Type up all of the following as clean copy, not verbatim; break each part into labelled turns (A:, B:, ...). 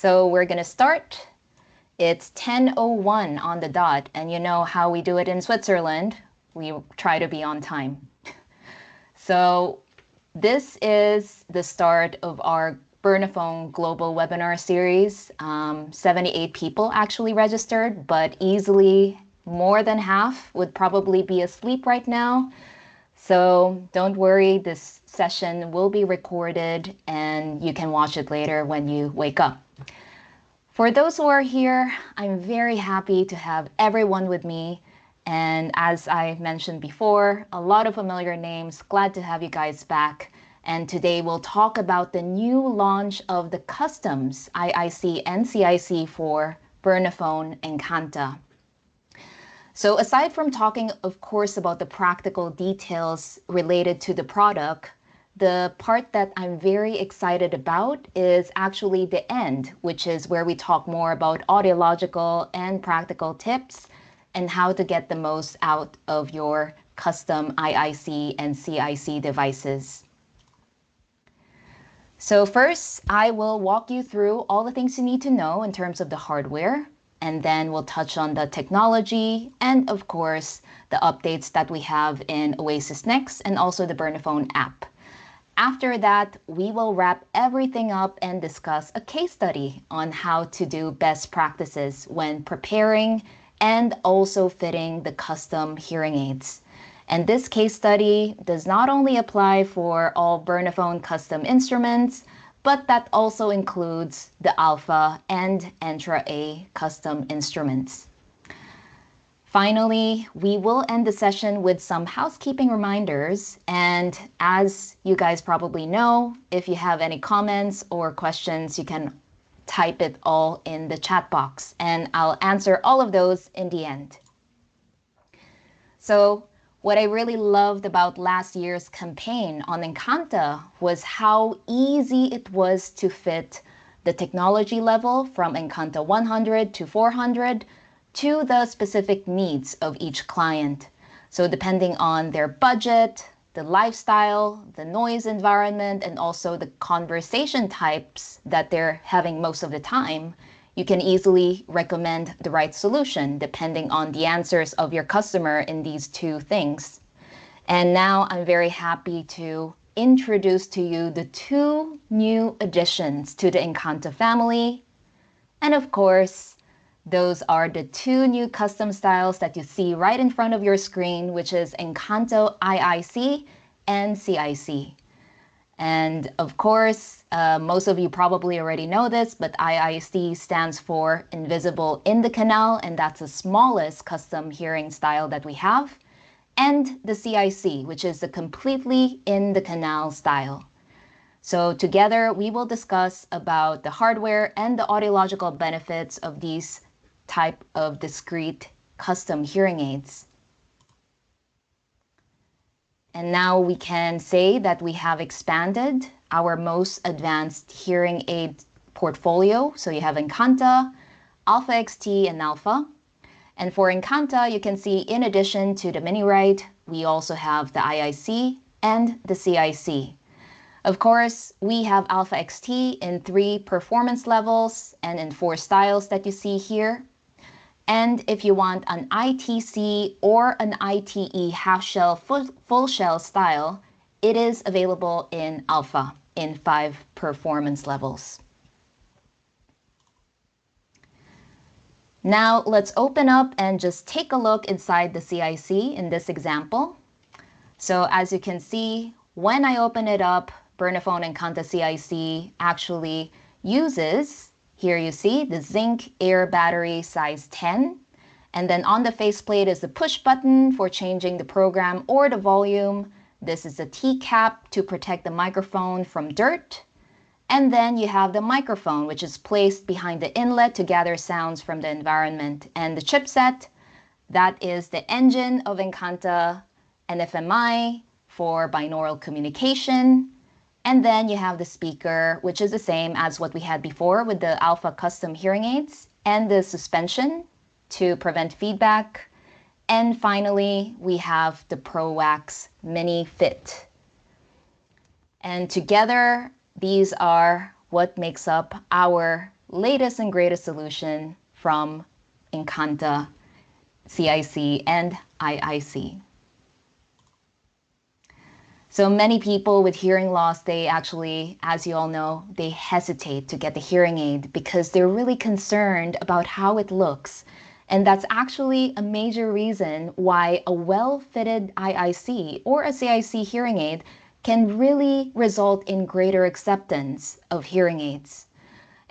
A: So we're going to start. It's 10:01 on the dot, and you know how we do it in Switzerland. We try to be on time. So this is the start of our Bernafon Global Webinar Series. 78 people actually registered, but easily more than half would probably be asleep right now. So don't worry, this session will be recorded and you can watch it later when you wake up. For those who are here, I'm very happy to have everyone with me. And as I mentioned before, a lot of familiar names. Glad to have you guys back. And today we'll talk about the new launch of the customs IIC and CIC for Bernafon Encanta. So aside from talking, of course, about the practical details related to the product, the part that I'm very excited about is actually the end, which is where we talk more about audiological and practical tips and how to get the most out of your custom IIC and CIC devices. So first, I will walk you through all the things you need to know in terms of the hardware, and then we'll touch on the technology and, of course, the updates that we have in OasisNXT and also the Bernafon App. After that, we will wrap everything up and discuss a case study on how to do best practices when preparing and also fitting the custom hearing aids. And this case study does not only apply for all Bernafon custom instruments, but that also includes the Alpha and Entra A custom instruments. Finally, we will end the session with some housekeeping reminders. And as you guys probably know, if you have any comments or questions, you can type it all in the chat box, and I'll answer all of those in the end. So what I really loved about last year's campaign on Encanta was how easy it was to fit the technology level from Encanta 100 to 400 to the specific needs of each client. So depending on their budget, the lifestyle, the noise environment, and also the conversation types that they're having most of the time, you can easily recommend the right solution depending on the answers of your customer in these two things. And now I'm very happy to introduce to you the two new additions to the Encanta family. And of course, those are the two new custom styles that you see right in front of your screen, which is Encanta IIC and CIC. And of course, most of you probably already know this, but IIC stands for Invisible in the Canal, and that's the smallest custom hearing style that we have. And the CIC, which is the completely in the canal style. So together, we will discuss about the hardware and the audiological benefits of these type of discrete custom hearing aids. And now we can say that we have expanded our most advanced hearing aid portfolio. So you have Encanta, Alpha XT, and Alpha. And for Encanta, you can see in addition to the mini right, we also have the IIC and the CIC. Of course, we have Alpha XT in 3 performance levels and in 4 styles that you see here. And if you want an ITC or an ITE half shell, full shell style, it is available in Alpha in 5 performance levels. Now let's open up and just take a look inside the CIC in this example. So as you can see, when I open it up, Bernafon Encanta CIC actually uses, here you see the zinc air battery size 10. And then on the faceplate is the push button for changing the program or the volume. This is the T-cap to protect the microphone from dirt. And then you have the microphone, which is placed behind the inlet to gather sounds from the environment. And the chipset, that is the engine of Encanta NFMI for binaural communication. And then you have the speaker, which is the same as what we had before with the Alpha custom hearing aids, and the suspension to prevent feedback. And finally, we have the ProWax Mini Fit. And together, these are what makes up our latest and greatest solution from Encanta CIC and IIC. So many people with hearing loss, they actually, as you all know, they hesitate to get the hearing aid because they're really concerned about how it looks. And that's actually a major reason why a well-fitted IIC or a CIC hearing aid can really result in greater acceptance of hearing aids.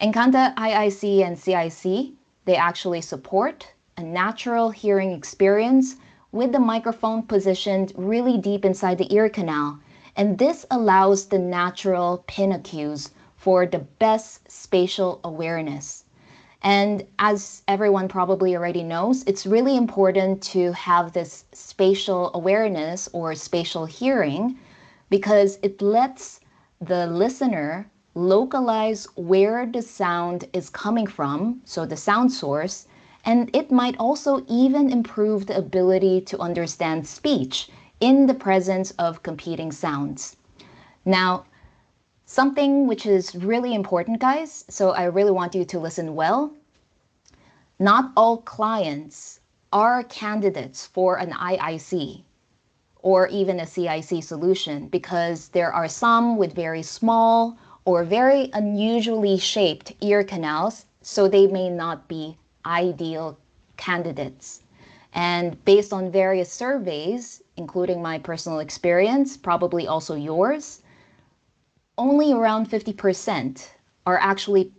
A: Encanta IIC and CIC, they actually support a natural hearing experience with the microphone positioned really deep inside the ear canal. And this allows the natural pinna cues for the best spatial awareness. And as everyone probably already knows, it's really important to have this spatial awareness or spatial hearing because it lets the listener localize where the sound is coming from, so the sound source, and it might also even improve the ability to understand speech in the presence of competing sounds. Now, something which is really important, guys, so I really want you to listen well. Not all clients are candidates for an IIC or even a CIC solution because there are some with very small or very unusually shaped ear canals, so they may not be ideal candidates. And based on various surveys, including my personal experience, probably also yours, only around 50% are actually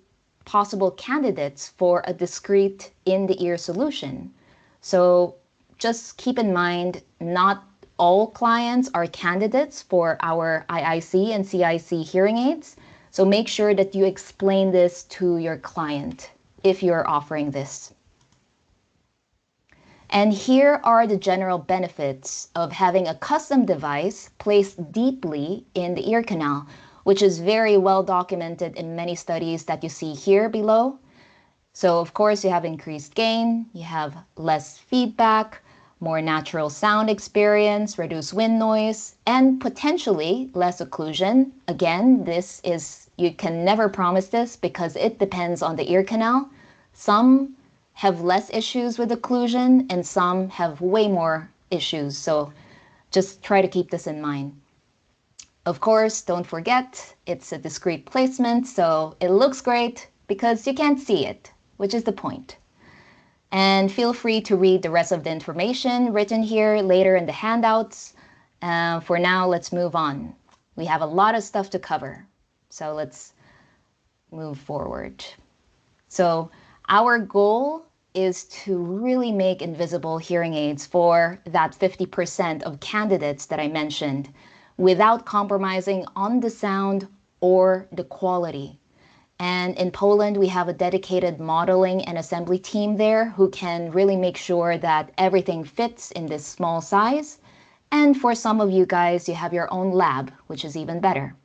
A: possible candidates for a discrete in-the-ear solution. So just keep in mind, not all clients are candidates for our IIC and CIC hearing aids. So make sure that you explain this to your client if you're offering this. And here are the general benefits of having a custom device placed deeply in the ear canal, which is very well documented in many studies that you see here below. So of course you have increased gain, you have less feedback, more natural sound experience, reduced wind noise, and potentially less occlusion. Again, this is, you can never promise this because it depends on the ear canal. Some have less issues with occlusion and some have way more issues. So just try to keep this in mind. Of course, don't forget, it's a discrete placement, so it looks great because you can't see it, which is the point. And feel free to read the rest of the information written here later in the handouts. For now, let's move on. We have a lot of stuff to cover, so let's move forward. So our goal is to really make invisible hearing aids for that 50% of candidates that I mentioned, without compromising on the sound or the quality. And in Poland, we have a dedicated modeling and assembly team there who can really make sure that everything fits in this small size. And for some of you guys, you have your own lab, which is even better.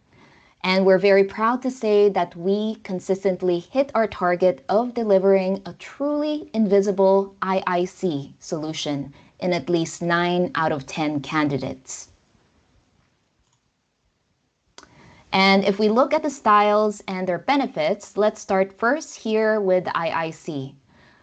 A: And we're very proud to say that we consistently hit our target of delivering a truly invisible IIC solution in at least 9 out of 10 candidates. And if we look at the styles and their benefits, let's start first here with IIC.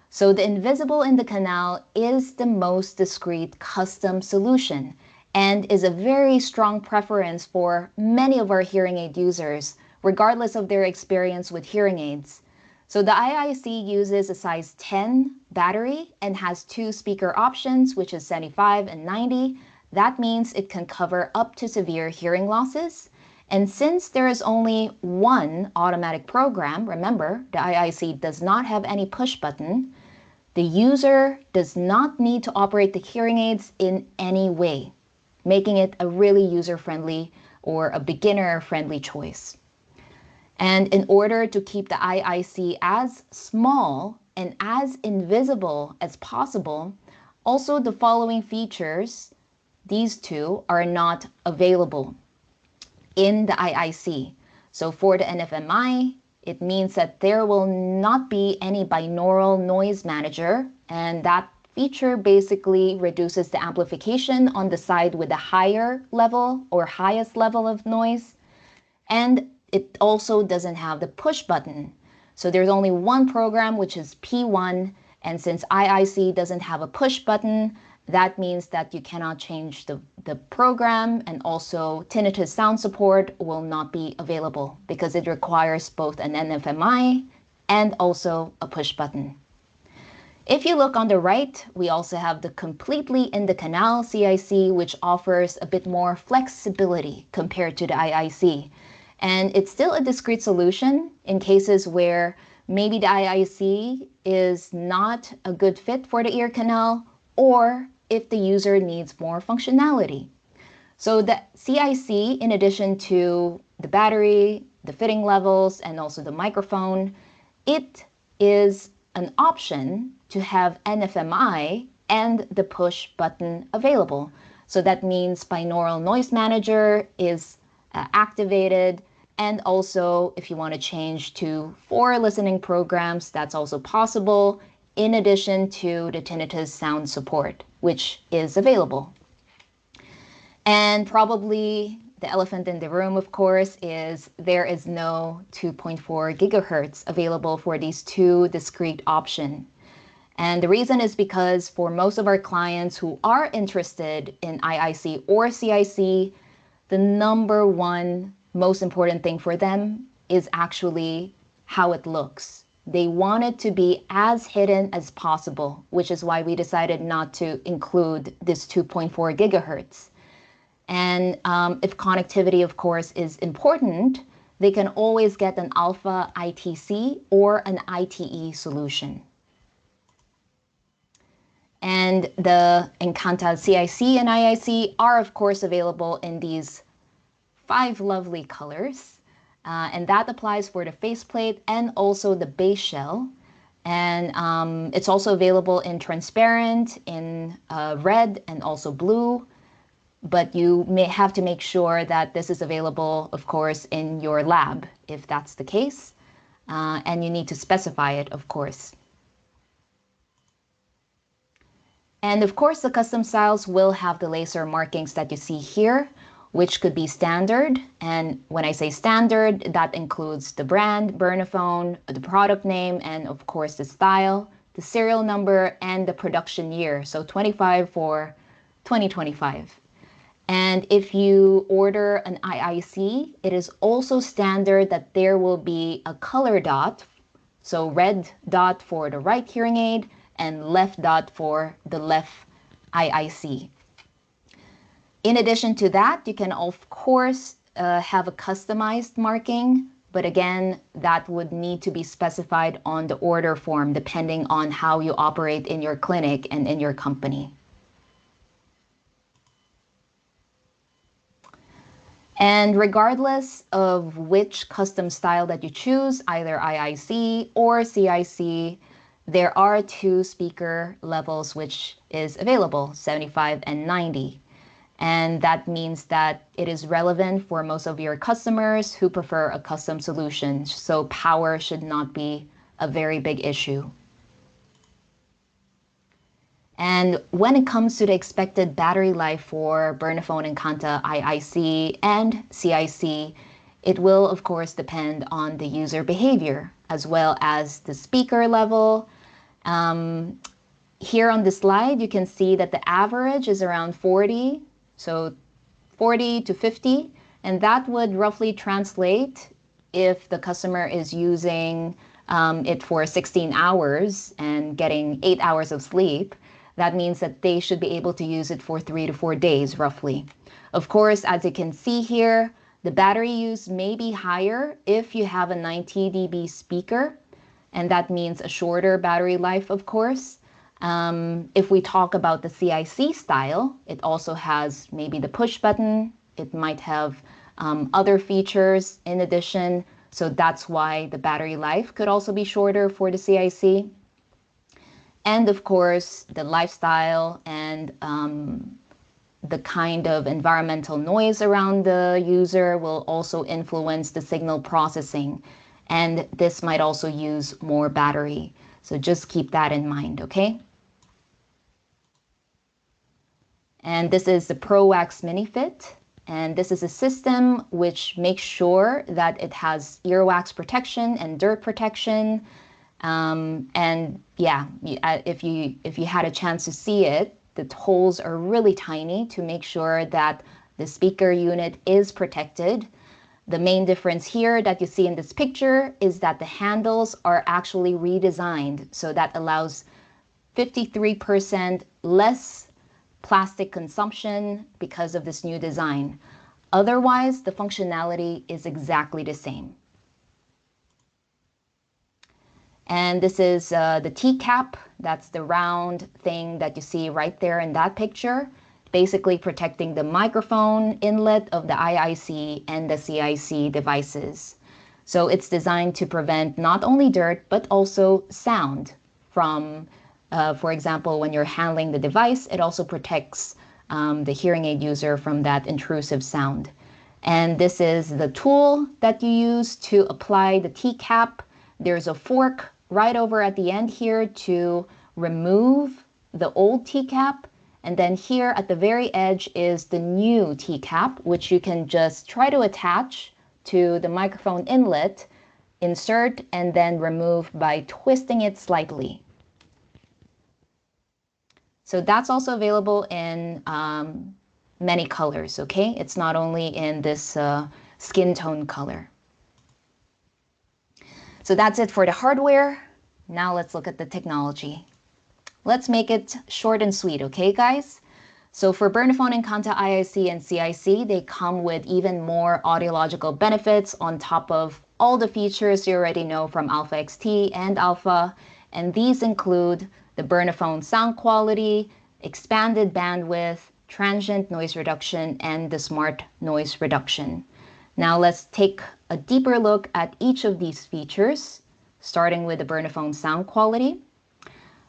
A: So the invisible in the canal is the most discreet custom solution and is a very strong preference for many of our hearing aid users, regardless of their experience with hearing aids. So the IIC uses a size 10 battery and has 2 speaker options, which is 75 and 90. That means it can cover up to severe hearing losses. And since there is only one automatic program, remember, the IIC does not have any push button, the user does not need to operate the hearing aids in any way, making it a really user-friendly or a beginner-friendly choice. And in order to keep the IIC as small and as invisible as possible, also the following features, these two, are not available in the IIC. So for the NFMI, it means that there will not be any binaural noise manager, and that feature basically reduces the amplification on the side with a higher level or highest level of noise. And it also doesn't have the push button. So there's only one program, which is P1. And since IIC doesn't have a push button, that means that you cannot change the program, and also tinnitus sound support will not be available because it requires both an NFMI and also a push button. If you look on the right, we also have the completely in the canal CIC, which offers a bit more flexibility compared to the IIC. And it's still a discrete solution in cases where maybe the IIC is not a good fit for the ear canal, or if the user needs more functionality. So the CIC, in addition to the battery, the fitting levels, and also the microphone, it is an option to have NFMI and the push button available. So that means binaural noise manager is activated, and also if you want to change to 4 listening programs, that's also possible, in addition to the tinnitus sound support, which is available. And probably the elephant in the room, of course, is there is no 2.4 gigahertz available for these two discrete options. And the reason is because for most of our clients who are interested in IIC or CIC, the number one most important thing for them is actually how it looks. They want it to be as hidden as possible, which is why we decided not to include this 2.4 gigahertz. And if connectivity, of course, is important, they can always get an alpha ITC or an ITE solution. And the Encanta CIC and IIC are, of course, available in these 5 lovely colors. And that applies for the faceplate and also the base shell. And it's also available in transparent, in red, and also blue. But you may have to make sure that this is available, of course, in your lab, if that's the case. And you need to specify it, of course. And of course, the custom styles will have the laser markings that you see here, which could be standard. And when I say standard, that includes the brand, Bernafon, the product name, and of course the style, the serial number, and the production year. So 25 for 2025. And if you order an IIC, it is also standard that there will be a color dot. So red dot for the right hearing aid and left dot for the left IIC. In addition to that, you can of course have a customized marking, but again, that would need to be specified on the order form depending on how you operate in your clinic and in your company. And regardless of which custom style that you choose, either IIC or CIC, there are 2 speaker levels which is available, 75 and 90. And that means that it is relevant for most of your customers who prefer a custom solution. So power should not be a very big issue. And when it comes to the expected battery life for Bernafon Encanta IIC and CIC, it will of course depend on the user behavior as well as the speaker level. Here on the slide, you can see that the average is around 40, so 40 to 50, and that would roughly translate if the customer is using it for 16 hours and getting 8 hours of sleep. That means that they should be able to use it for 3 to 4 days, roughly. Of course, as you can see here, the battery use may be higher if you have a 90 dB speaker, and that means a shorter battery life, of course. If we talk about the CIC style, it also has maybe the push button. It might have other features in addition. So that's why the battery life could also be shorter for the CIC. And of course, the lifestyle and the kind of environmental noise around the user will also influence the signal processing. And this might also use more battery. So just keep that in mind, okay? And this is the ProWax Mini Fit. And this is a system which makes sure that it has earwax protection and dirt protection. And yeah, if you had a chance to see it, the holes are really tiny to make sure that the speaker unit is protected. The main difference here that you see in this picture is that the handles are actually redesigned, so that allows 53% less plastic consumption because of this new design. Otherwise, the functionality is exactly the same. And this is the T-cap. That's the round thing that you see right there in that picture, basically protecting the microphone inlet of the IIC and the CIC devices. So it's designed to prevent not only dirt, but also sound from, for example, when you're handling the device, it also protects the hearing aid user from that intrusive sound. And this is the tool that you use to apply the T-cap. There's a fork right over at the end here to remove the old T-cap. And then here at the very edge is the new T-cap, which you can just try to attach to the microphone inlet, insert, and then remove by twisting it slightly. So that's also available in many colors, okay? It's not only in this skin tone color. So that's it for the hardware. Now let's look at the technology. Let's make it short and sweet, okay, guys? So for Bernafon Encanta IIC and CIC, they come with even more audiological benefits on top of all the features you already know from Alpha XT and Alpha. And these include the Bernafon sound quality, expanded bandwidth, transient noise reduction, and the smart noise reduction. Now let's take a deeper look at each of these features, starting with the Bernafon sound quality.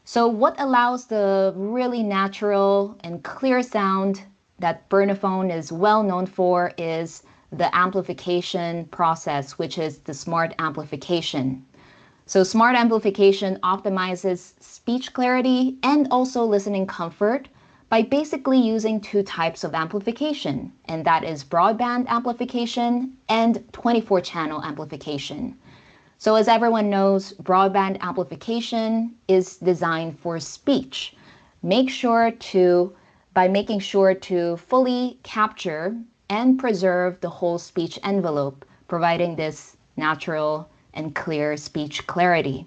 A: So what allows the really natural and clear sound that Bernafon is well known for is the amplification process, which is the smart amplification. So smart amplification optimizes speech clarity and also listening comfort by basically using two types of amplification, and that is broadband amplification and 24-channel amplification. So as everyone knows, broadband amplification is designed for speech. By making sure to fully capture and preserve the whole speech envelope, providing this natural and clear speech clarity.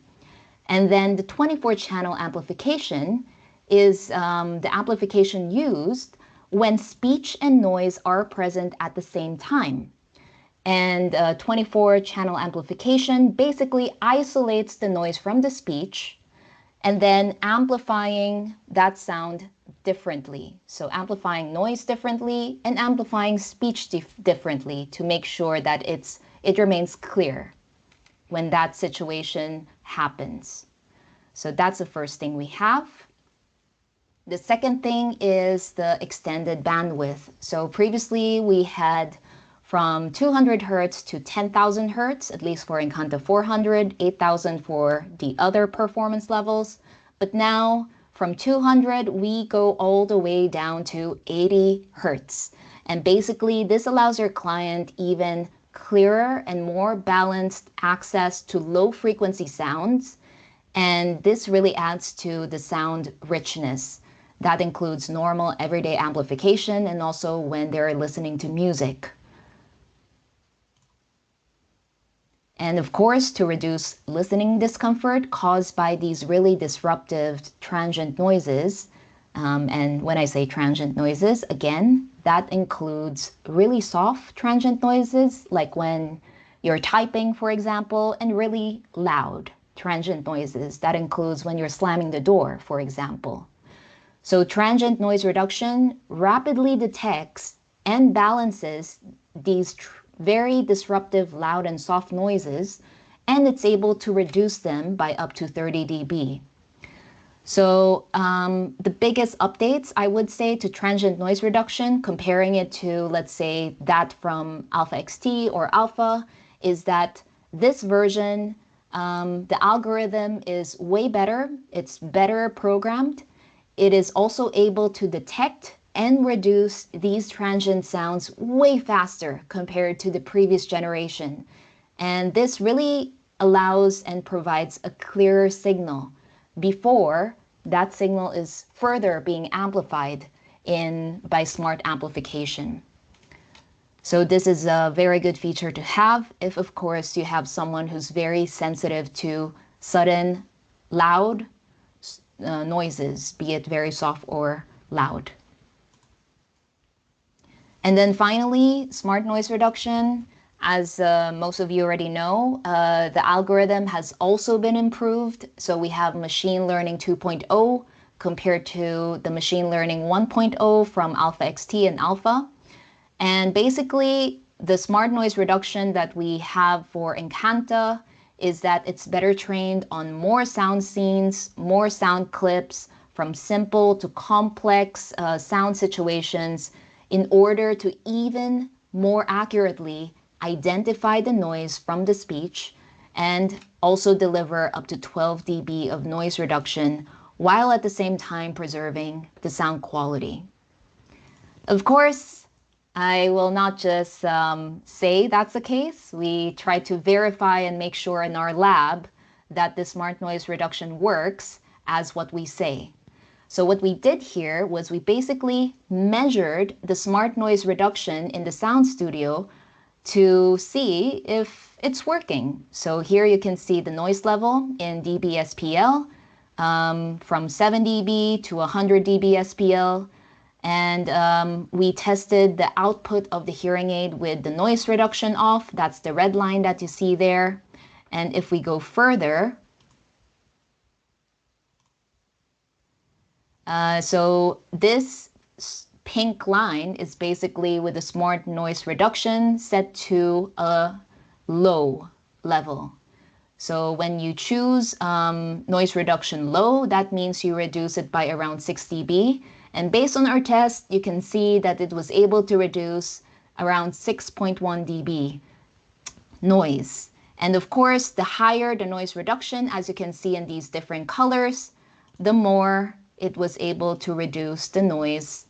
A: And then the 24-channel amplification is the amplification used when speech and noise are present at the same time. And 24-channel amplification basically isolates the noise from the speech and then amplifying that sound differently. So amplifying noise differently and amplifying speech differently to make sure that it remains clear when that situation happens. So that's the first thing we have. The second thing is the extended bandwidth. So previously we had from 200 Hertz to 10,000 Hertz, at least for Encanta 400, 8,000 for the other performance levels. But now from 200, we go all the way down to 80 Hertz. And basically this allows your client even clearer and more balanced access to low frequency sounds. And this really adds to the sound richness. That includes normal everyday amplification and also when they're listening to music. And of course, to reduce listening discomfort caused by these really disruptive transient noises. And when I say transient noises, again, that includes really soft transient noises, like when you're typing, for example, and really loud transient noises. That includes when you're slamming the door, for example. So transient noise reduction rapidly detects and balances these very disruptive loud and soft noises, and it's able to reduce them by up to 30 dB. So the biggest updates, I would say, to transient noise reduction, comparing it to, let's say, that from Alpha XT or Alpha, is that this version, the algorithm is way better. It's better programmed. It is also able to detect and reduce these transient sounds way faster compared to the previous generation. And this really allows and provides a clearer signal before that signal is further being amplified by smart amplification. So this is a very good feature to have if, of course, you have someone who's very sensitive to sudden, loud noises, be it very soft or loud. And then finally, smart noise reduction. As most of you already know, the algorithm has also been improved. So we have machine learning 2.0 compared to the machine learning 1.0 from Alpha XT and Alpha. And basically, the smart noise reduction that we have for Encanta is that it's better trained on more sound scenes, more sound clips, from simple to complex sound situations, in order to even more accurately identify the noise from the speech and also deliver up to 12 dB of noise reduction while at the same time preserving the sound quality. Of course, I will not just say that's the case. We try to verify and make sure in our lab that the smart noise reduction works as what we say. So what we did here was we basically measured the smart noise reduction in the sound studio to see if it's working. So here you can see the noise level in dBSPL from 7 dB to 100 dBSPL. And we tested the output of the hearing aid with the noise reduction off. That's the red line that you see there. And if we go further, so this pink line is basically with the smart noise reduction set to a low level. So when you choose noise reduction low, that means you reduce it by around 6 dB. And based on our test, you can see that it was able to reduce around 6.1 dB noise. And of course, the higher the noise reduction, as you can see in these different colors, the more it was able to reduce the noise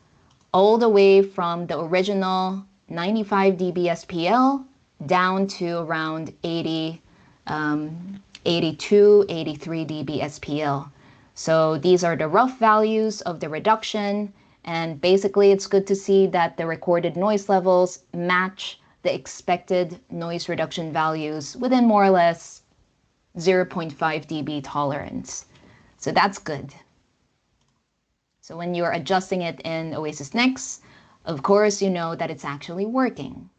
A: all the way from the original 95 dBSPL down to around 82, 83 dBSPL. So these are the rough values of the reduction, and basically it's good to see that the recorded noise levels match the expected noise reduction values within more or less 0.5 dB tolerance. So that's good. So when you're adjusting it in OasisNXT, of course, you know that it's actually working.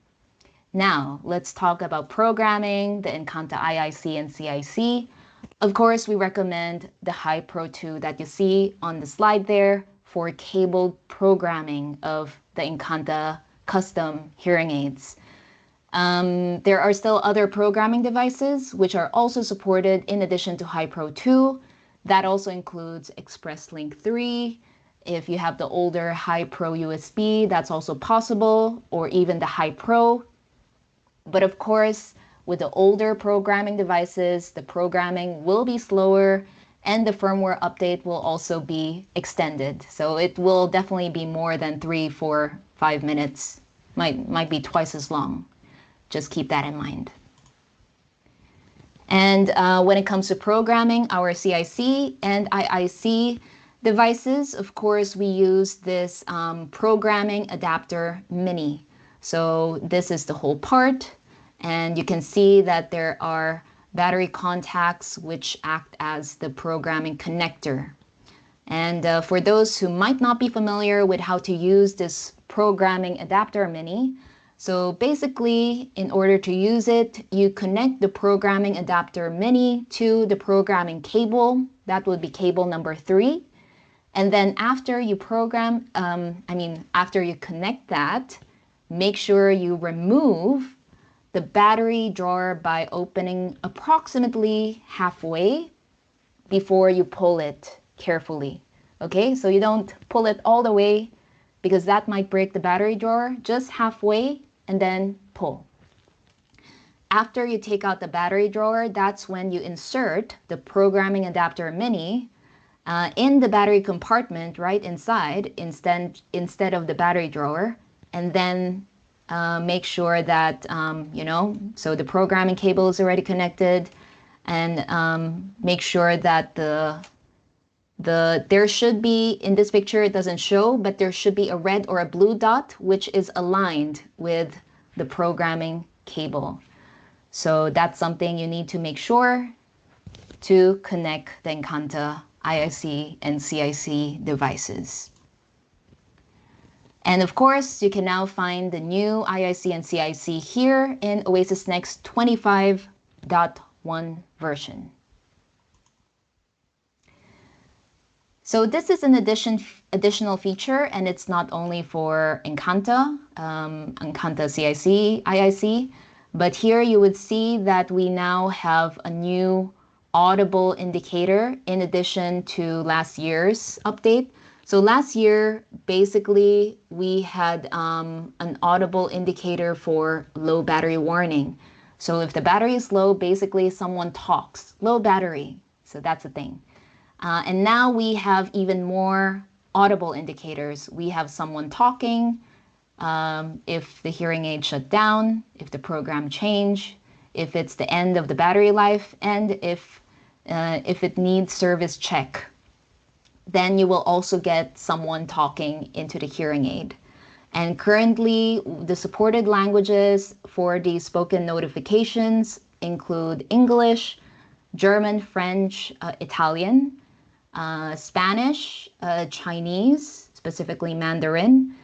A: Now, let's talk about programming the Encanta IIC and CIC. Of course, we recommend the HiPro 2 that you see on the slide there for cable programming of the Encanta custom hearing aids. There are still other programming devices which are also supported in addition to HiPro 2. That also includes ExpressLink 3. If you have the older HiPro USB, that's also possible, or even the HiPro. But of course, with the older programming devices, the programming will be slower and the firmware update will also be extended. So it will definitely be more than 3, 4, 5 minutes. Might be twice as long. Just keep that in mind. And when it comes to programming our CIC and IIC devices, of course, we use this programming adapter mini. So this is the whole part. And you can see that there are battery contacts which act as the programming connector. And for those who might not be familiar with how to use this programming adapter mini, so basically, in order to use it, you connect the programming adapter mini to the programming cable. That would be cable number 3. And then after you after you connect that, make sure you remove the battery drawer by opening approximately halfway before you pull it carefully. Okay, so you don't pull it all the way because that might break the battery drawer. Just halfway and then pull. After you take out the battery drawer, that's when you insert the programming adapter mini in the battery compartment right inside instead of the battery drawer, and then make sure that, so the programming cable is already connected, and make sure that there should be, in this picture it doesn't show, but there should be a red or a blue dot which is aligned with the programming cable. So that's something you need to make sure to connect the Encanta IIC and CIC devices. And of course, you can now find the new IIC and CIC here in OasisNXT 25.1 version. So this is an additional feature, and it's not only for Encanta, Encanta CIC, IIC, but here you would see that we now have a new audible indicator in addition to last year's update. So last year, basically, we had an audible indicator for low battery warning. So if the battery is low, basically someone talks, low battery. So that's the thing. And now we have even more audible indicators. We have someone talking, if the hearing aid shut down, if the program changed, if it's the end of the battery life, and if it needs service check. Then you will also get someone talking into the hearing aid. And currently, the supported languages for the spoken notifications include English, German, French, Italian, Spanish, Chinese, specifically Mandarin,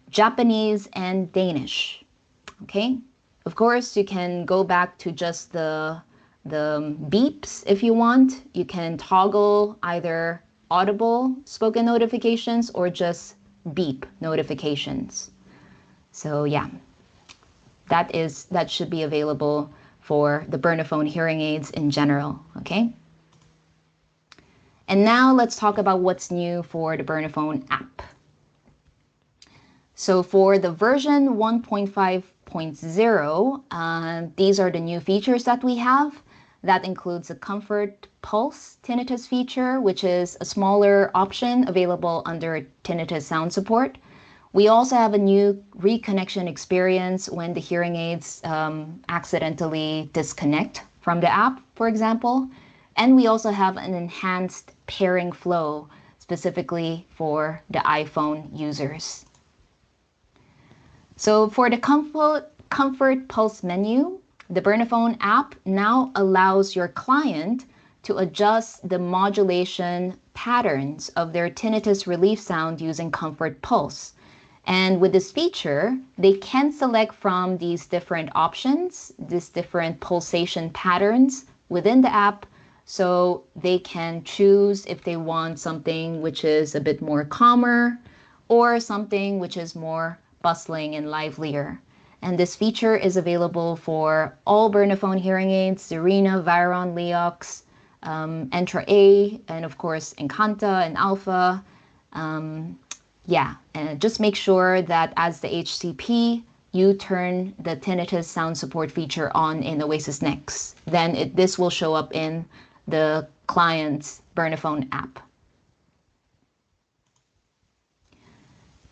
A: Japanese, and Danish. Okay? Of course, you can go back to just the beeps if you want. You can toggle either audible spoken notifications or just beep notifications. So yeah, that should be available for the Bernafon hearing aids in general, okay? And now let's talk about what's new for the Bernafon app. So for the version 1.5.0, these are the new features that we have. That includes a comfort pulse tinnitus feature, which is a smaller option available under tinnitus sound support. We also have a new reconnection experience when the hearing aids accidentally disconnect from the app, for example. And we also have an enhanced pairing flow specifically for the iPhone users. So for the comfort pulse menu, the Bernafon app now allows your client to adjust the modulation patterns of their tinnitus relief sound using comfort pulse. And with this feature, they can select from these different options, these different pulsation patterns within the app, so they can choose if they want something which is a bit more calmer or something which is more bustling and livelier. And this feature is available for all Bernafon hearing aids, Serena, Viron, Leox, Entra A, and of course Encanta and Alpha. Yeah, and just make sure that as the HCP, you turn the tinnitus sound support feature on in OasisNXT. Then this will show up in the client's Bernafon app.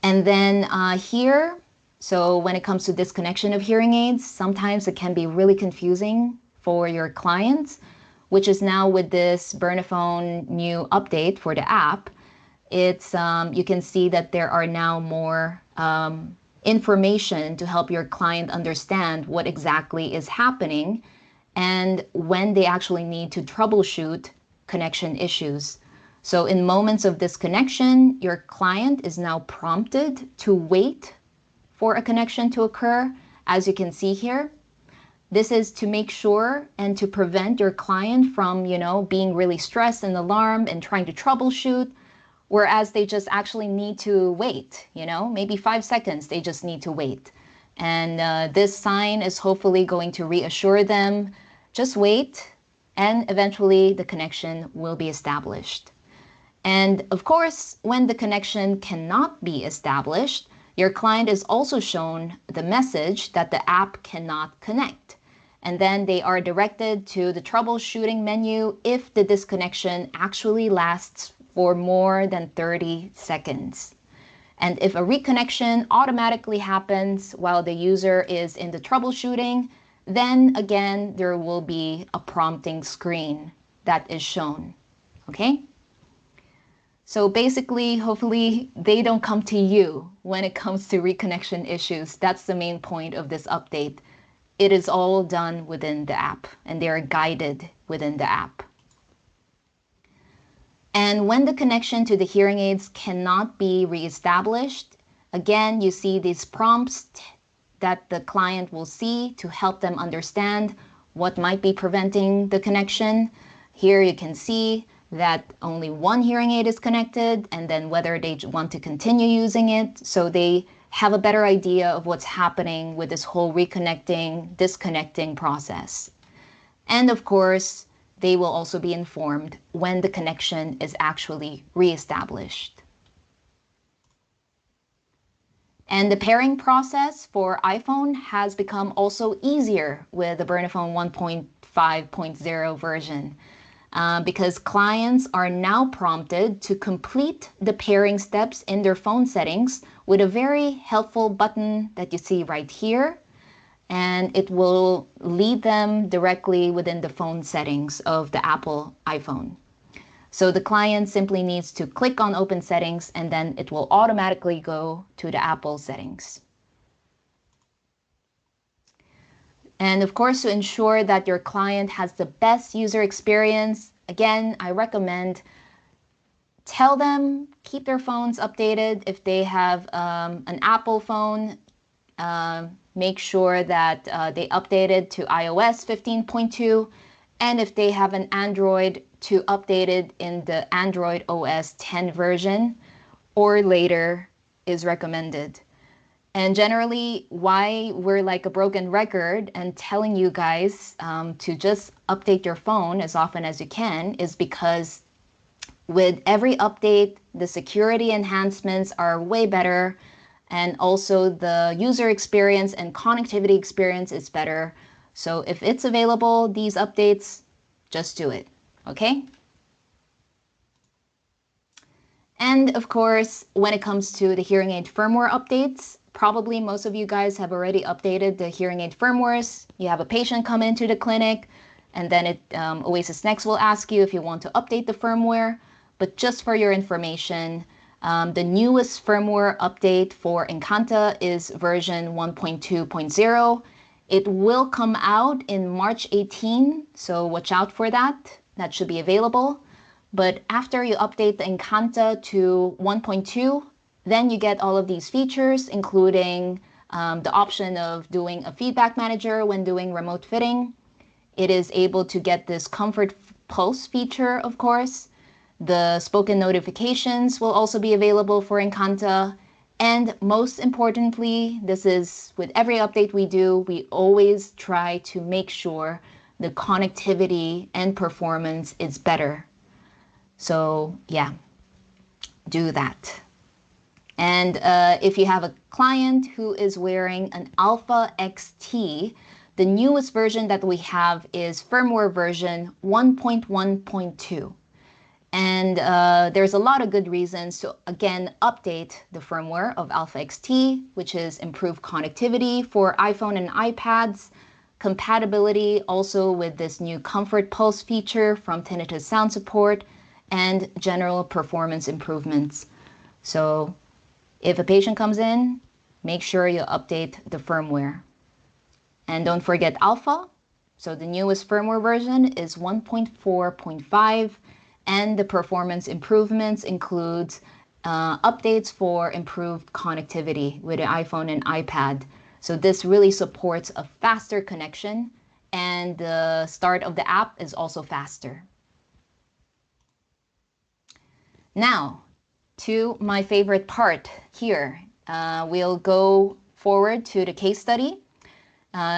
A: And then here, so when it comes to disconnection of hearing aids, sometimes it can be really confusing for your clients, which is now with this Bernafon new update for the app. It's you can see that there are now more information to help your client understand what exactly is happening and when they actually need to troubleshoot connection issues. So in moments of disconnection, your client is now prompted to wait for a connection to occur, as you can see here. This is to make sure and to prevent your client from, being really stressed and alarmed and trying to troubleshoot, whereas they just actually need to wait, maybe 5 seconds, they just need to wait. And this sign is hopefully going to reassure them, just wait, and eventually the connection will be established. And of course, when the connection cannot be established, your client is also shown the message that the app cannot connect. And then they are directed to the troubleshooting menu if the disconnection actually lasts for more than 30 seconds. And if a reconnection automatically happens while the user is in the troubleshooting, then again, there will be a prompting screen that is shown, okay? So basically, hopefully, they don't come to you when it comes to reconnection issues. That's the main point of this update. It is all done within the app, and they are guided within the app. And when the connection to the hearing aids cannot be reestablished, again, you see these prompts that the client will see to help them understand what might be preventing the connection. Here you can see that only one hearing aid is connected, and then whether they want to continue using it, so they have a better idea of what's happening with this whole reconnecting, disconnecting process. And of course, they will also be informed when the connection is actually reestablished. And the pairing process for iPhone has become also easier with the Bernafon 1.5.0 version. Because clients are now prompted to complete the pairing steps in their phone settings with a very helpful button that you see right here. And it will lead them directly within the phone settings of the Apple iPhone. So the client simply needs to click on Open Settings, and then it will automatically go to the Apple settings. And of course, to ensure that your client has the best user experience, again, I recommend tell them, keep their phones updated. If they have an Apple phone, make sure that they update it to iOS 15.2. And if they have an Android, to update it in the Android OS 10 version or later is recommended. And generally, why we're like a broken record and telling you guys to just update your phone as often as you can is because with every update, the security enhancements are way better, and also the user experience and connectivity experience is better. So if it's available, these updates, just do it, okay? And of course, when it comes to the hearing aid firmware updates, probably most of you guys have already updated the hearing aid firmwares. You have a patient come into the clinic, and then OasisNXT will ask you if you want to update the firmware. But just for your information, the newest firmware update for Encanta is version 1.2.0. It will come out in March 18, so watch out for that. That should be available. But after you update the Encanta to 1.2, then you get all of these features, including the option of doing a feedback manager when doing remote fitting. It is able to get this comfort pulse feature, of course. The spoken notifications will also be available for Encanta. And most importantly, this is with every update we do, we always try to make sure the connectivity and performance is better. So yeah, do that. And if you have a client who is wearing an Alpha XT, the newest version that we have is firmware version 1.1.2. And there's a lot of good reasons to, again, update the firmware of Alpha XT, which is improved connectivity for iPhone and iPads, compatibility also with this new Comfort Pulse feature from Tinnitus Sound Support, and general performance improvements. So if a patient comes in, make sure you update the firmware. And don't forget Alpha. So the newest firmware version is 1.4.5, and the performance improvements includes updates for improved connectivity with the iPhone and iPad. So this really supports a faster connection, and the start of the app is also faster. Now, to my favorite part here. We'll go forward to the case study,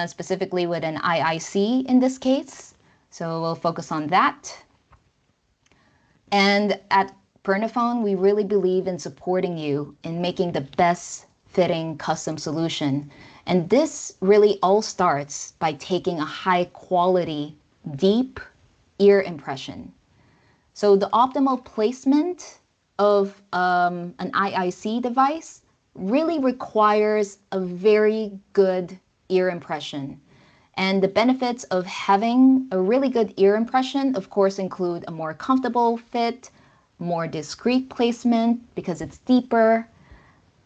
A: specifically with an IIC in this case. So we'll focus on that. And at Bernafon, we really believe in supporting you in making the best fitting custom solution. And this really all starts by taking a high quality, deep ear impression. So the optimal placement of an IIC device really requires a very good ear impression. And the benefits of having a really good ear impression, of course, include a more comfortable fit, more discreet placement because it's deeper,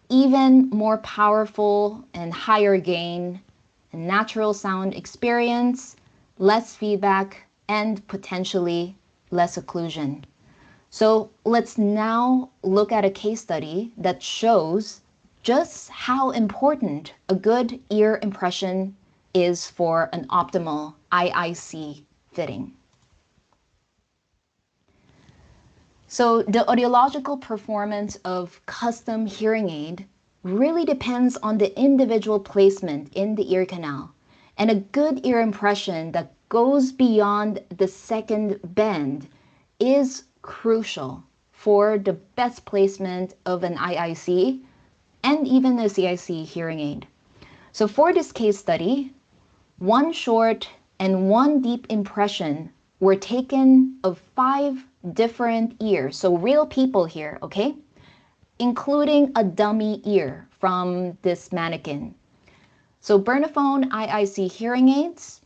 A: even more powerful and higher gain, a natural sound experience, less feedback, and potentially less occlusion. So let's now look at a case study that shows just how important a good ear impression is for an optimal IIC fitting. So the audiological performance of custom hearing aid really depends on the individual placement in the ear canal, and a good ear impression that goes beyond the second bend is crucial for the best placement of an IIC and even a CIC hearing aid. So for this case study, one short and one deep impression were taken of 5 different ears, so real people here, okay? Including a dummy ear from this mannequin. So Bernafon IIC hearing aids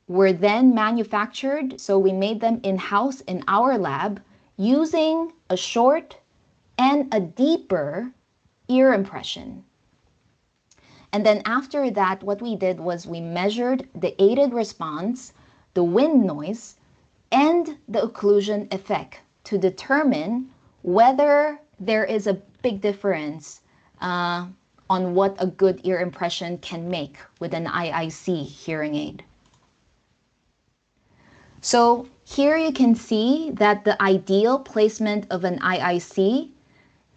A: were then manufactured, so we made them in-house in our lab using a short and a deeper ear impression. And then after that, what we did was we measured the aided response, the wind noise, and the occlusion effect to determine whether there is a big difference on what a good ear impression can make with an IIC hearing aid. So here you can see that the ideal placement of an IIC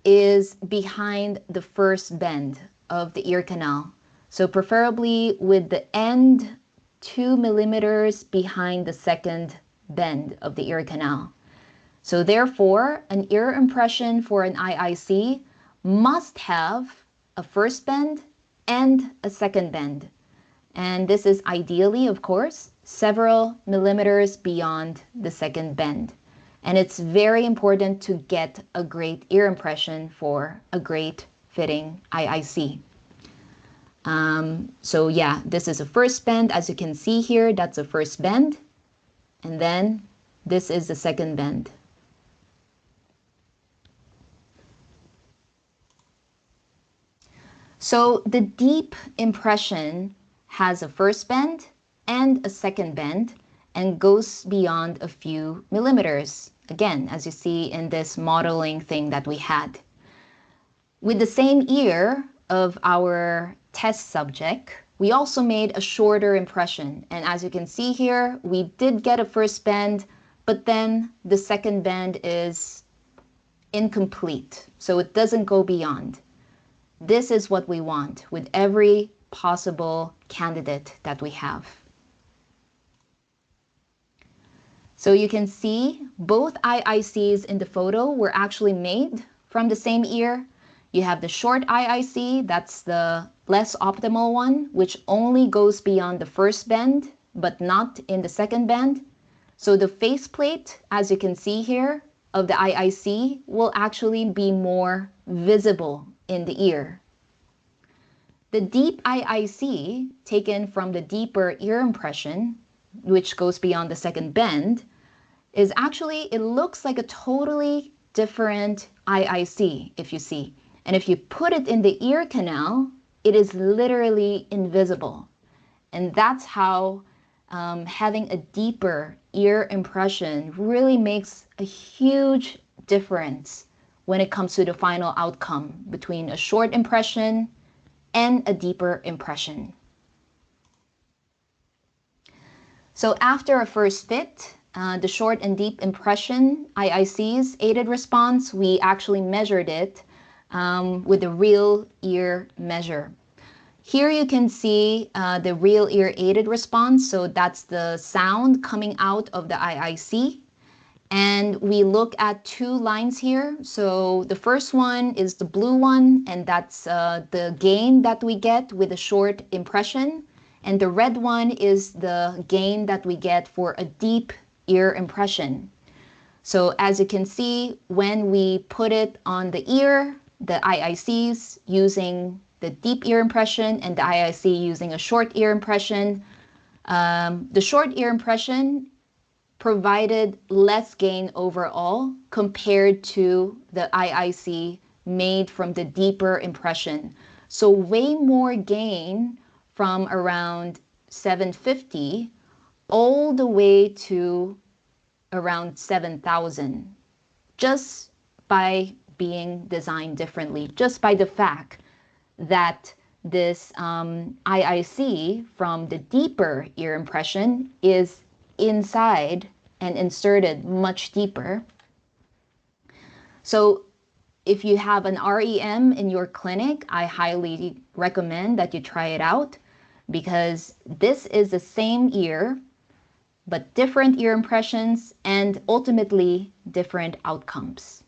A: is behind the first bend of the ear canal. So preferably with the end 2 millimeters behind the second bend of the ear canal. So therefore, an ear impression for an IIC must have a first bend and a second bend. And this is ideally, of course, several millimeters beyond the second bend. And it's very important to get a great ear impression for a great fitting IIC. So yeah, this is a first bend. As you can see here, that's a first bend. And then this is the second bend. So the deep impression has a first bend and a second bend and goes beyond a few millimeters. Again, as you see in this modeling thing that we had. With the same ear of our test subject, we also made a shorter impression. And as you can see here, we did get a first bend, but then the second bend is incomplete. So it doesn't go beyond. This is what we want with every possible candidate that we have. So you can see both IICs in the photo were actually made from the same ear. You have the short IIC, that's the less optimal one, which only goes beyond the first bend, but not in the second bend. So the faceplate, as you can see here, of the IIC will actually be more visible in the ear. The deep IIC, taken from the deeper ear impression, which goes beyond the second bend, is actually, it looks like a totally different IIC, if you see. And if you put it in the ear canal, it is literally invisible. And that's how having a deeper ear impression really makes a huge difference when it comes to the final outcome between a short impression and a deeper impression. So after a first fit, the short and deep impression IIC's aided response, we actually measured it with a real ear measure. Here you can see the real ear aided response. So that's the sound coming out of the IIC. And we look at 2 lines here. So the first one is the blue one, and that's the gain that we get with a short impression. And the red one is the gain that we get for a deep ear impression. So as you can see, when we put it on the ear, the IICs using the deep ear impression and the IIC using a short ear impression, the short ear impression provided less gain overall compared to the IIC made from the deeper impression. So way more gain from around 750 all the way to around 7,000, just by being designed differently, just by the fact that this IIC from the deeper ear impression is inside and inserted much deeper. So if you have an REM in your clinic, I highly recommend that you try it out, because this is the same ear, but different ear impressions and ultimately different outcomes.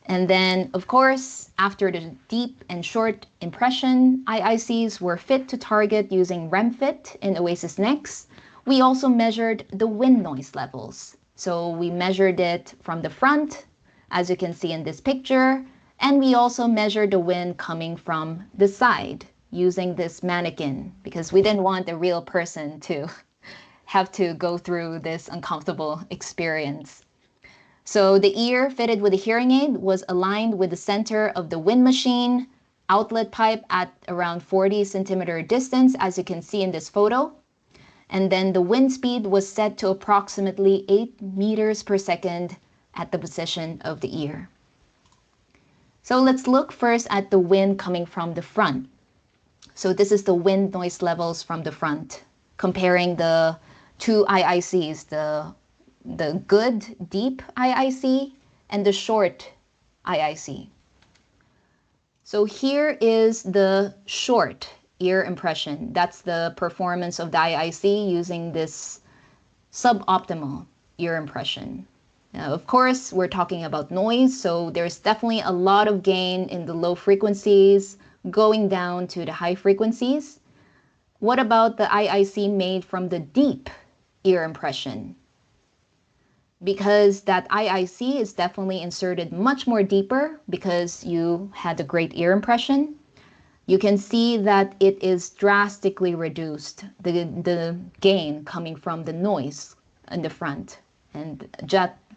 A: And then, of course, after the deep and short impression IICs were fit to target using REMFit in OasisNXT, we also measured the wind noise levels. So we measured it from the front, as you can see in this picture, and we also measured the wind coming from the side using this mannequin, because we didn't want a real person to have to go through this uncomfortable experience. So the ear fitted with a hearing aid was aligned with the center of the wind machine, outlet pipe at around 40 centimeter distance, as you can see in this photo. And then the wind speed was set to approximately 8 meters per second at the position of the ear. So let's look first at the wind coming from the front. So this is the wind noise levels from the front, comparing the two IICs, the good deep IIC and the short IIC. So here is the short ear impression. That's the performance of the IIC using this suboptimal ear impression. Now, of course, we're talking about noise, so there's definitely a lot of gain in the low frequencies going down to the high frequencies. What about the IIC made from the deep ear impression? Because that IIC is definitely inserted much more deeper because you had a great ear impression, you can see that it is drastically reduced, the gain coming from the noise in the front. And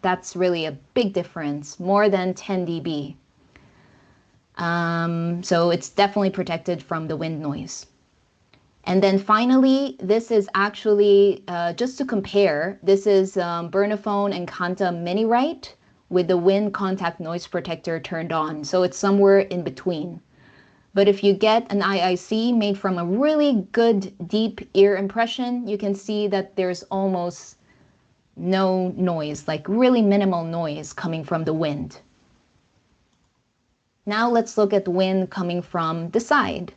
A: that's really a big difference, more than 10 dB. So it's definitely protected from the wind noise. And then finally, this is actually, just to compare, this is Bernafon Encanta Mini-Right with the wind contact noise protector turned on. So it's somewhere in between. But if you get an IIC made from a really good deep ear impression, you can see that there's almost no noise, like really minimal noise coming from the wind. Now let's look at wind coming from the side.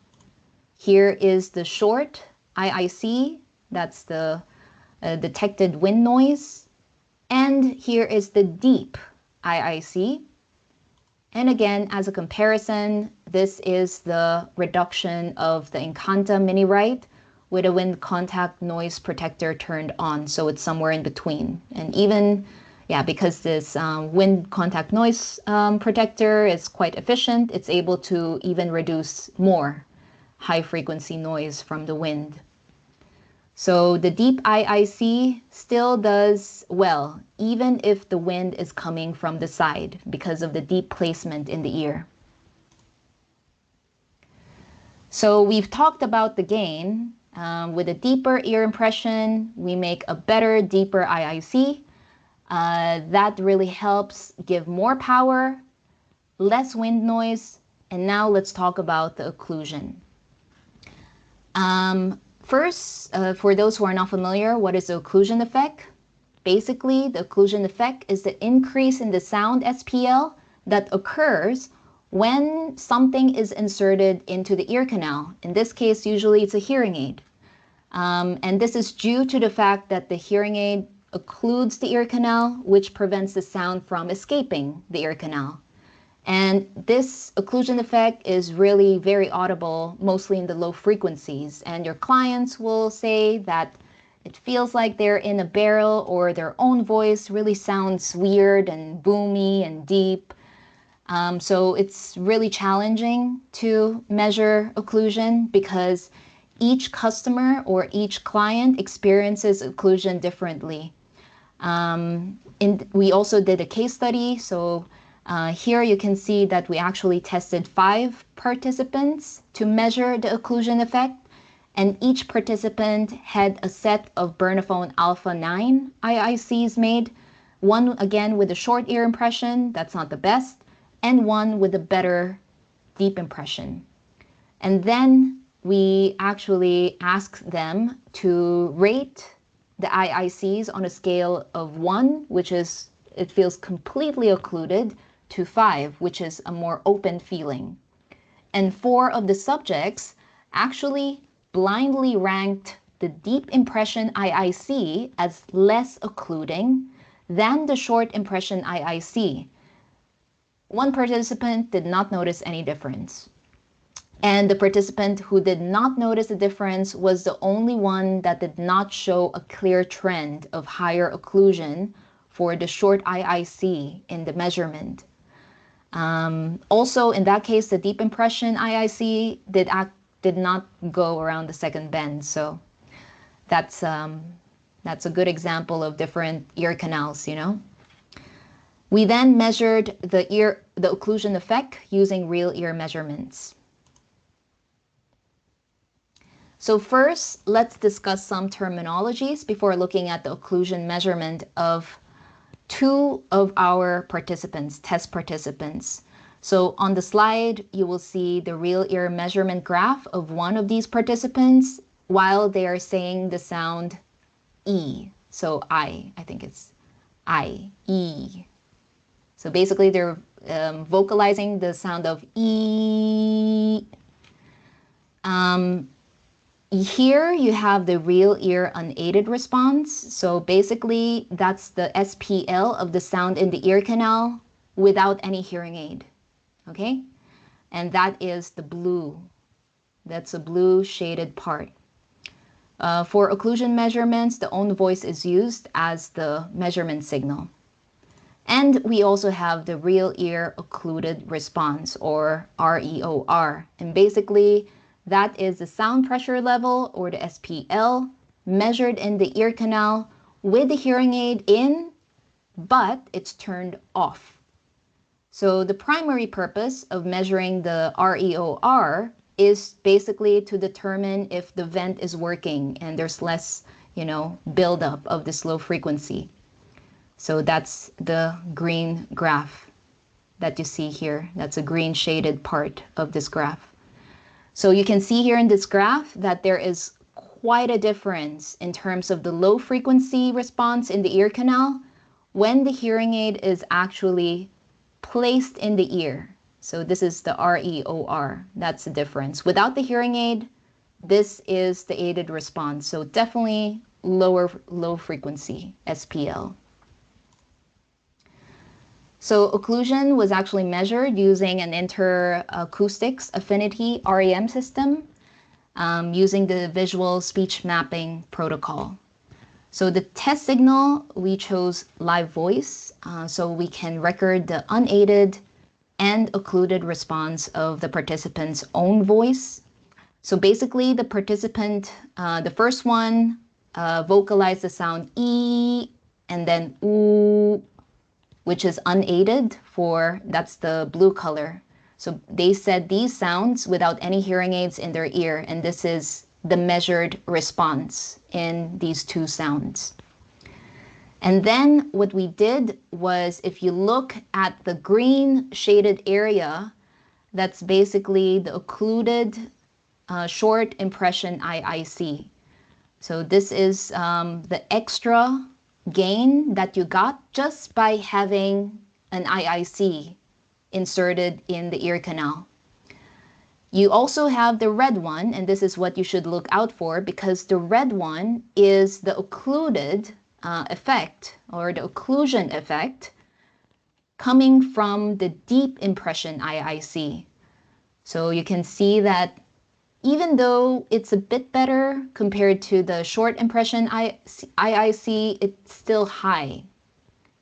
A: Here is the short IIC, that's the detected wind noise. And here is the deep IIC. And again, as a comparison, this is the reduction of the Encanta Mini-Right with a wind contact noise protector turned on. So it's somewhere in between. And even, yeah, because this wind contact noise protector is quite efficient, it's able to even reduce more high frequency noise from the wind. So the deep IIC still does well, even if the wind is coming from the side because of the deep placement in the ear. So we've talked about the gain. With a deeper ear impression, we make a better, deeper IIC. That really helps give more power, less wind noise, and now let's talk about the occlusion. First, for those who are not familiar, what is the occlusion effect? Basically, the occlusion effect is the increase in the sound SPL that occurs when something is inserted into the ear canal. In this case, usually it's a hearing aid. And this is due to the fact that the hearing aid occludes the ear canal, which prevents the sound from escaping the ear canal. And this occlusion effect is really very audible, mostly in the low frequencies. And your clients will say that It feels like they're in a barrel, or their own voice really sounds weird and boomy and deep. So it's really challenging to measure occlusion because each customer or each client experiences occlusion differently. We also did a case study. So here you can see that we actually tested 5 participants to measure the occlusion effect. And each participant had a set of Bernafon Alpha 9 IICs made. One, again, with a short ear impression, that's not the best, and one with a better deep impression. And then we actually asked them to rate the IICs on a scale of 1, which is, it feels completely occluded, to 5, which is a more open feeling. And 4 of the subjects actually blindly ranked the deep impression IIC as less occluding than the short impression IIC. One participant did not notice any difference. And the participant who did not notice the difference was the only one that did not show a clear trend of higher occlusion for the short IIC in the measurement. Also, in that case, the deep impression IIC did not go around the second bend. So that's a good example of different ear canals, you know. We then measured the occlusion effect using real ear measurements. So first, let's discuss some terminologies before looking at the occlusion measurement of 2 of our participants, test participants. So on the slide, you will see the real ear measurement graph of one of these participants while they are saying the sound E. So I think it's I, E. So basically they're vocalizing the sound of E. Here you have the real ear unaided response. So basically that's the SPL of the sound in the ear canal without any hearing aid. Okay? And that is the blue. That's a blue shaded part. For occlusion measurements, the own voice is used as the measurement signal. And we also have the real ear occluded response, or REOR. And basically, that is the sound pressure level, or the SPL, measured in the ear canal with the hearing aid in, but it's turned off. So the primary purpose of measuring the REOR is basically to determine if the vent is working and there's less, buildup of this low frequency. So that's the green graph that you see here. That's a green shaded part of this graph. So you can see here in this graph that there is quite a difference in terms of the low frequency response in the ear canal when the hearing aid is actually placed in the ear. So this is the REOR. That's the difference. Without the hearing aid, this is the aided response. So definitely low frequency SPL. So occlusion was actually measured using an interacoustics affinity REM system using the visual speech mapping protocol. So the test signal, we chose live voice, so we can record the unaided and occluded response of the participant's own voice. So basically the participant, the first one, vocalized the sound E and then oo, which is unaided that's the blue color. So they said these sounds without any hearing aids in their ear, and this is the measured response in these 2 sounds. And then what we did was, if you look at the green shaded area, that's basically the occluded short impression IIC. So this is the extra gain that you got just by having an IIC inserted in the ear canal. You also have the red one, and this is what you should look out for, because the red one is the occluded effect, or the occlusion effect, coming from the deep impression IIC. So you can see that even though it's a bit better compared to the short impression IIC, it's still high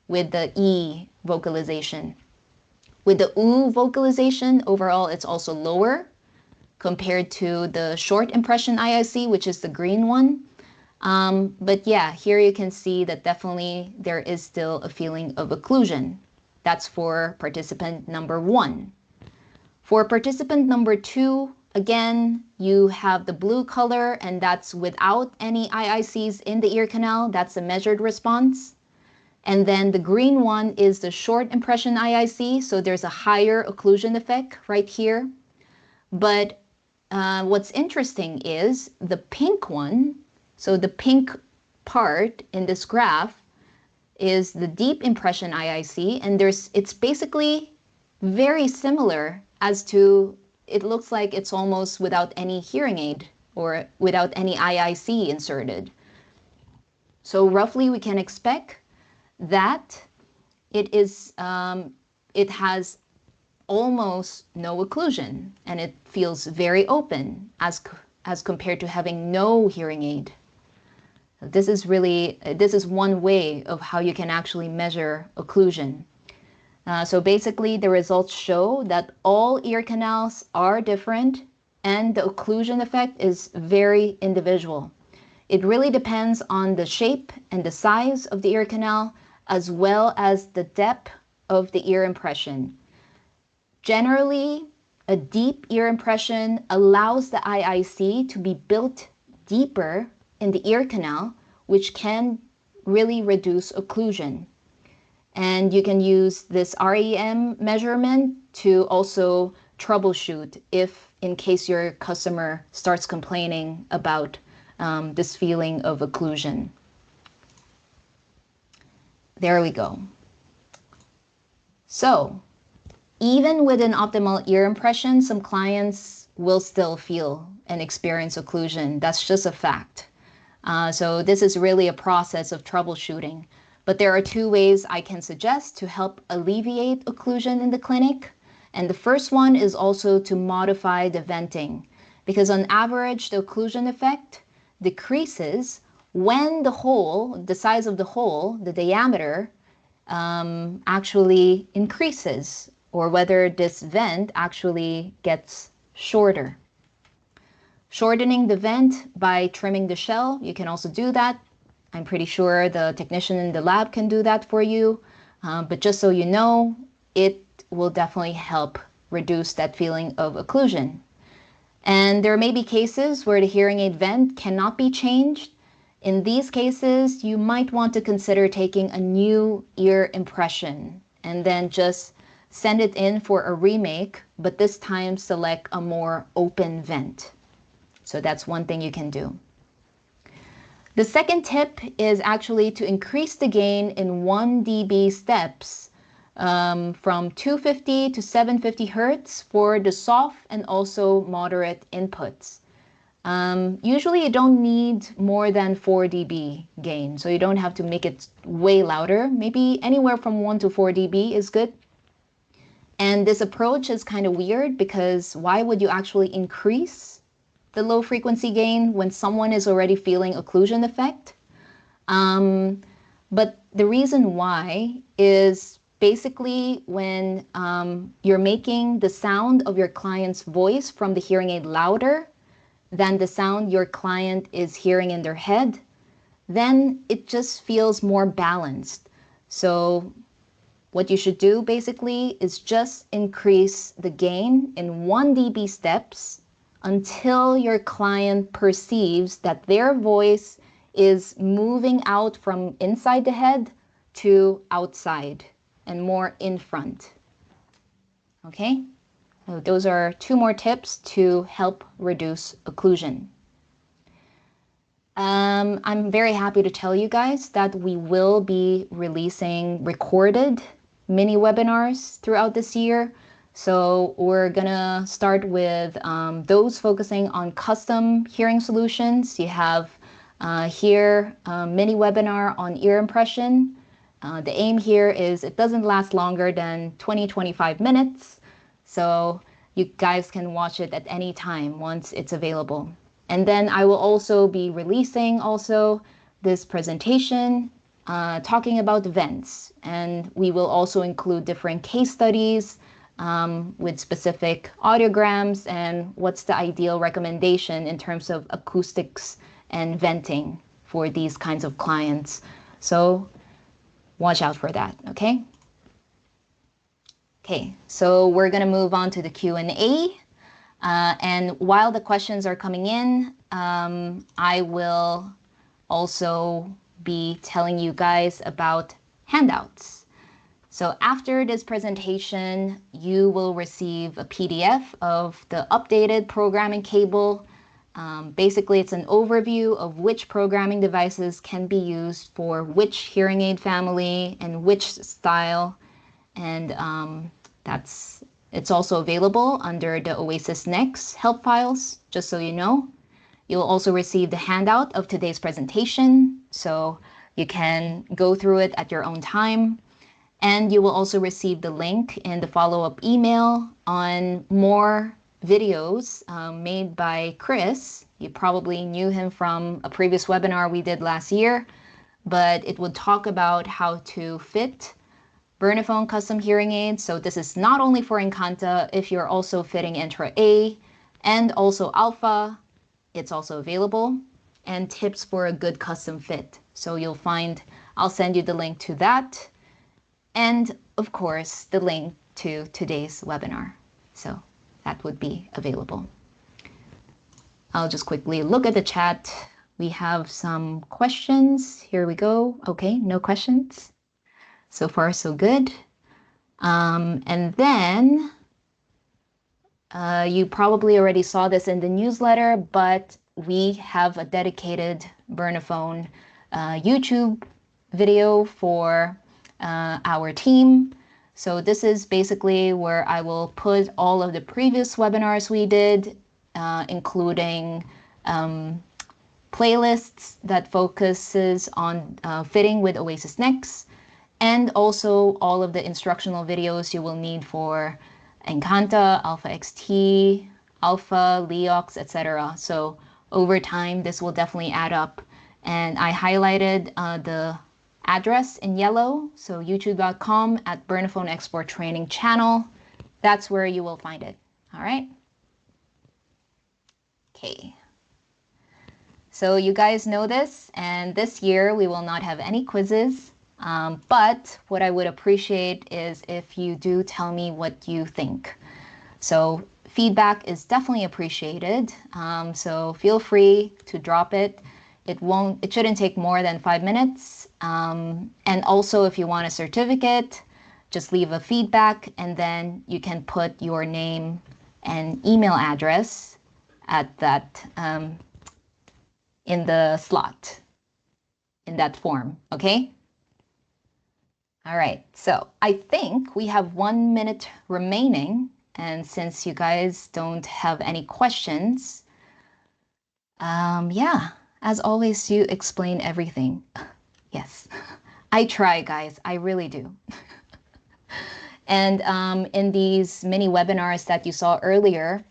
A: with the E vocalization. With the U vocalization, overall, it's also lower compared to the short impression IIC, which is the green one. But yeah, here you can see that definitely there is still a feeling of occlusion. That's for participant number 1. For participant number 2, again, you have the blue color, and that's without any IICs in the ear canal. That's a measured response. And then the green one is the short impression IIC, so there's a higher occlusion effect right here. But what's interesting is the pink one, so the pink part in this graph is the deep impression IIC, and it's basically very similar as to, it looks like it's almost without any hearing aid or without any IIC inserted. So roughly we can expect that it has almost no occlusion, and it feels very open as compared to having no hearing aid. This is one way of how you can actually measure occlusion. So basically the results show that all ear canals are different, and the occlusion effect is very individual. It really depends on the shape and the size of the ear canal, as well as the depth of the ear impression. Generally, a deep ear impression allows the IIC to be built deeper in the ear canal, which can really reduce occlusion. And you can use this REM measurement to also troubleshoot if in case your customer starts complaining about this feeling of occlusion. There we go. So, even with an optimal ear impression, some clients will still feel and experience occlusion. That's just a fact. So this is really a process of troubleshooting. But there are 2 ways I can suggest to help alleviate occlusion in the clinic. And the first one is also to modify the venting, because on average, the occlusion effect decreases when the hole, the size of the hole, the diameter, actually increases, or whether this vent actually gets shorter. Shortening the vent by trimming the shell, you can also do that. I'm pretty sure the technician in the lab can do that for you. But just so you know, it will definitely help reduce that feeling of occlusion. And there may be cases where the hearing aid vent cannot be changed. In these cases, you might want to consider taking a new ear impression and then just send it in for a remake, but this time select a more open vent. So that's one thing you can do. The second tip is actually to increase the gain in 1 dB steps from 250 to 750 Hertz for the soft and also moderate inputs. Usually you don't need more than 4 dB gain, so you don't have to make it way louder. Maybe anywhere from 1 to 4 dB is good. And this approach is kind of weird, because why would you actually increase the low frequency gain when someone is already feeling occlusion effect? But the reason why is basically when you're making the sound of your client's voice from the hearing aid louder than the sound your client is hearing in their head, then it just feels more balanced. So what you should do basically is just increase the gain in 1 dB steps until your client perceives that their voice is moving out from inside the head to outside and more in front. Okay? So those are 2 more tips to help reduce occlusion. I'm very happy to tell you guys that we will be releasing recorded mini webinars throughout this year. So we're gonna start with those focusing on custom hearing solutions. You have here a mini webinar on ear impression. The aim here is it doesn't last longer than 20-25 minutes. So you guys can watch it at any time once it's available. And then I will also be releasing this presentation talking about events. And we will also include different case studies with specific audiograms and what's the ideal recommendation in terms of acoustics and venting for these kinds of clients. So watch out for that, okay? Okay, so we're gonna move on to the Q&A. And while the questions are coming in, I will also be telling you guys about handouts. So after this presentation, you will receive a PDF of the updated programming cable. Basically, it's an overview of which programming devices can be used for which hearing aid family and which style. And it's also available under the OasisNXT help files, just so you know. You'll also receive the handout of today's presentation, so you can go through it at your own time. And you will also receive the link in the follow-up email on more videos made by Chris. You probably knew him from a previous webinar we did last year, but it would talk about how to fit Bernafon custom hearing aids. So this is not only for Encanta, if you're also fitting Intra A and also Alpha, it's also available, and tips for a good custom fit. So you'll find, I'll send you the link to that. And of course, the link to today's webinar. So that would be available. I'll just quickly look at the chat. We have some questions. Here we go. Okay, no questions. So far, so good. And then you probably already saw this in the newsletter, but we have a dedicated Bernafon YouTube video for our team. So this is basically where I will put all of the previous webinars we did, including playlists that focuses on fitting with OasisNXT, and also all of the instructional videos you will need for Encanta, Alpha XT, Alpha, Leox, etc. So over time, this will definitely add up. And I highlighted the address in yellow, so youtube.com at Bernafon Export Training Channel. That's where you will find it. All right. Okay. So you guys know this, and this year we will not have any quizzes. But what I would appreciate is if you do tell me what you think. So feedback is definitely appreciated. So feel free to drop it. It shouldn't take more than 5 minutes. And also if you want a certificate, just leave a feedback and then you can put your name and email address at that, in the slot, in that form, okay? All right, so I think we have 1 minute remaining, and since you guys don't have any questions, yeah, as always, you explain everything. Yes, I try, guys, I really do. And in these mini webinars that you saw earlier,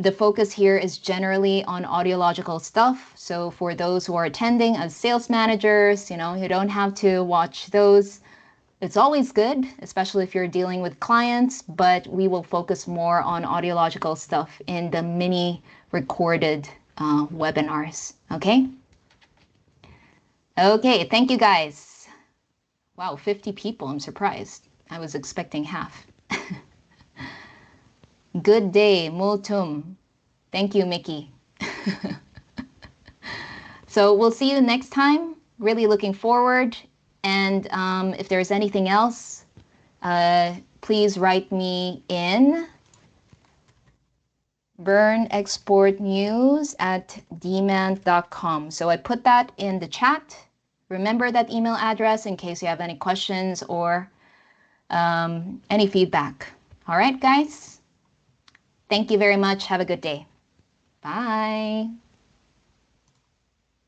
A: the focus here is generally on audiological stuff. So for those who are attending as sales managers, you know, you don't have to watch those. It's always good, especially if you're dealing with clients, but we will focus more on audiological stuff in the mini recorded webinars, okay? Okay, thank you guys. Wow, 50 people, I'm surprised. I was expecting half. Good day, multum. Thank you, Mickey. So we'll see you next time. Really looking forward. And if there's anything else, please write me in bernexportnews@demand.com. So I put that in the chat. Remember that email address in case you have any questions or any feedback. All right, guys. Thank you very much. Have a good day. Bye.